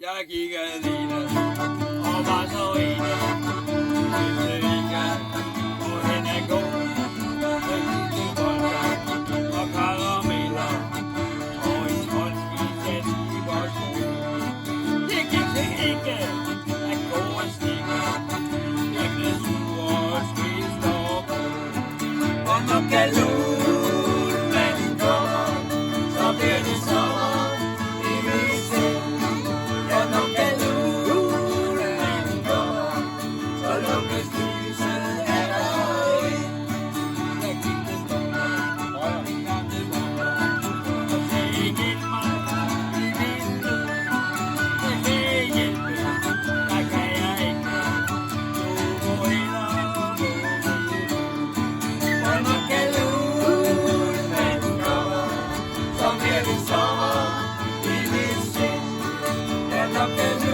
Jeg gik alene og var så ene. Vidste ikke, hvorhen at gå. Jeg gik til bolden og karameller og en troldskisat i vores sko. Det gik til ikke at gå og stikke. Jeg blev sur og spiste over på. Og når galulmanden kommer, så bliver det sommer. Sommer, vi vil se, at der kan